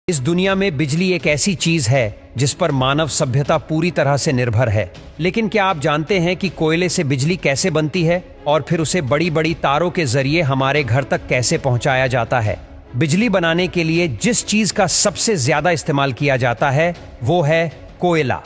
इस दुनिया में बिजली एक ऐसी चीज है जिस पर मानव सभ्यता पूरी तरह से निर्भर है। लेकिन क्या आप जानते हैं कि कोयले से बिजली कैसे बनती है और फिर उसे बड़ी बड़ी तारों के जरिए हमारे घर तक कैसे पहुंचाया जाता है? बिजली बनाने के लिए जिस चीज का सबसे ज्यादा इस्तेमाल किया जाता है वो है कोयला।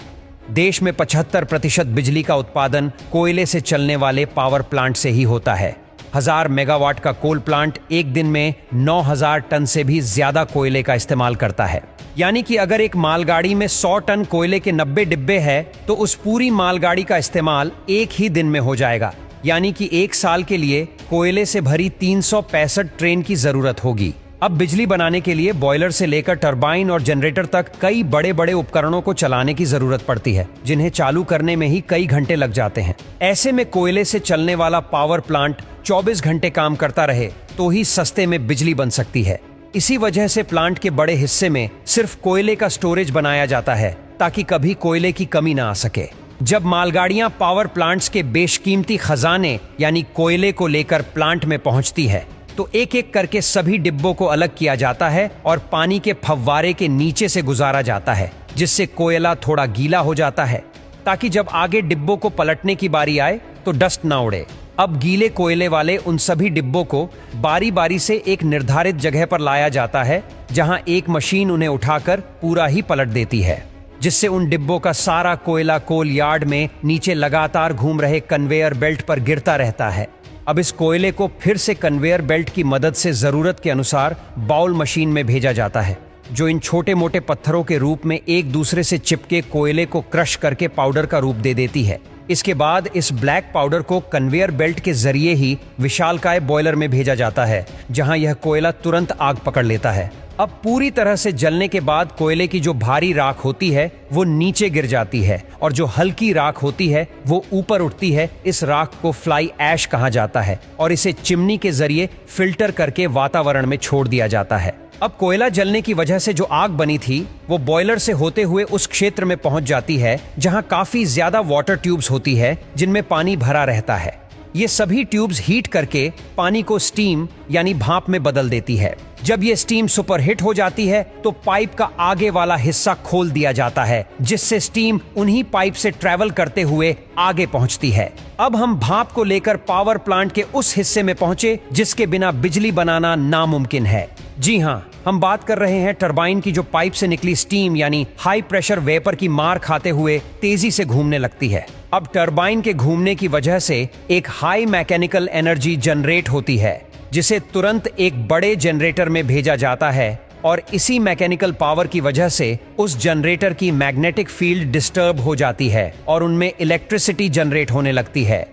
देश में 75% बिजली का उत्पादन कोयले से चलने वाले पावर प्लांट से ही होता है। 1000 मेगावाट का कोल प्लांट एक दिन में 9000 टन से भी ज्यादा कोयले का इस्तेमाल करता है। यानी कि अगर एक मालगाड़ी में 100 टन कोयले के 90 डिब्बे हैं, तो उस पूरी मालगाड़ी का इस्तेमाल एक ही दिन में हो जाएगा। यानी कि एक साल के लिए कोयले से भरी 365 ट्रेन की जरूरत होगी। अब बिजली बनाने के लिए बॉयलर से लेकर टरबाइन और जनरेटर तक कई बड़े बड़े उपकरणों को चलाने की जरूरत पड़ती है, जिन्हें चालू करने में ही कई घंटे लग जाते हैं। ऐसे में कोयले से चलने वाला पावर प्लांट 24 घंटे काम करता रहे तो ही सस्ते में बिजली बन सकती है। इसी वजह से प्लांट के बड़े हिस्से में सिर्फ कोयले का स्टोरेज बनाया जाता है, ताकि कभी कोयले की कमी ना आ सके। जब मालगाड़ियां पावर प्लांट्स के बेशकीमती खजाने यानी कोयले को लेकर प्लांट में पहुंचती है, तो एक एक करके सभी डिब्बों को अलग किया जाता है और पानी के फव्वारे के नीचे से गुजारा जाता है, जिससे कोयला थोड़ा गीला हो जाता है, ताकि जब आगे डिब्बों को पलटने की बारी आए तो डस्ट ना उड़े। अब गीले कोयले वाले उन सभी डिब्बों को बारी बारी से एक निर्धारित जगह पर लाया जाता है, जहां एक मशीन उन्हें उठाकर पूरा ही पलट देती है, जिससे उन डिब्बों का सारा कोयला कोल यार्ड में नीचे लगातार घूम रहे कन्वेयर बेल्ट पर गिरता रहता है। अब इस कोयले को फिर से कन्वेयर बेल्ट की मदद से जरूरत के अनुसार बाउल मशीन में भेजा जाता है, जो इन छोटे मोटे पत्थरों के रूप में एक दूसरे से चिपके कोयले को क्रश करके पाउडर का रूप दे देती है। इसके बाद इस ब्लैक पाउडर को कन्वेयर बेल्ट के जरिए ही विशालकाय बॉयलर में भेजा जाता है, जहां यह कोयला तुरंत आग पकड़ लेता है। अब पूरी तरह से जलने के बाद कोयले की जो भारी राख होती है वो नीचे गिर जाती है और जो हल्की राख होती है वो ऊपर उठती है। इस राख को फ्लाई ऐश कहा जाता है और इसे चिमनी के जरिए फिल्टर करके वातावरण में छोड़ दिया जाता है। अब कोयला जलने की वजह से जो आग बनी थी वो बॉयलर से होते हुए उस क्षेत्र में पहुंच जाती है जहां काफी ज्यादा वाटर ट्यूब्स होती है, जिनमें पानी भरा रहता है। ये सभी ट्यूब्स हीट करके पानी को स्टीम यानी भाप में बदल देती है। जब ये स्टीम सुपरहिट हो जाती है तो पाइप का आगे वाला हिस्सा खोल दिया जाता है, जिससे स्टीम उन्हीं पाइप से ट्रेवल करते हुए आगे पहुंचती है। अब हम भाप को लेकर पावर प्लांट के उस हिस्से में पहुंचे जिसके बिना बिजली बनाना नामुमकिन है। जी हाँ, हम बात कर रहे हैं टरबाइन की, जो पाइप से निकली स्टीम यानी हाई प्रेशर वेपर की मार खाते हुए तेजी से घूमने लगती है। अब टरबाइन के घूमने की वजह से एक हाई मैकेनिकल एनर्जी जनरेट होती है, जिसे तुरंत एक बड़े जनरेटर में भेजा जाता है और इसी मैकेनिकल पावर की वजह से उस जनरेटर की मैग्नेटिक फील्ड डिस्टर्ब हो जाती है और उनमें इलेक्ट्रिसिटी जनरेट होने लगती है।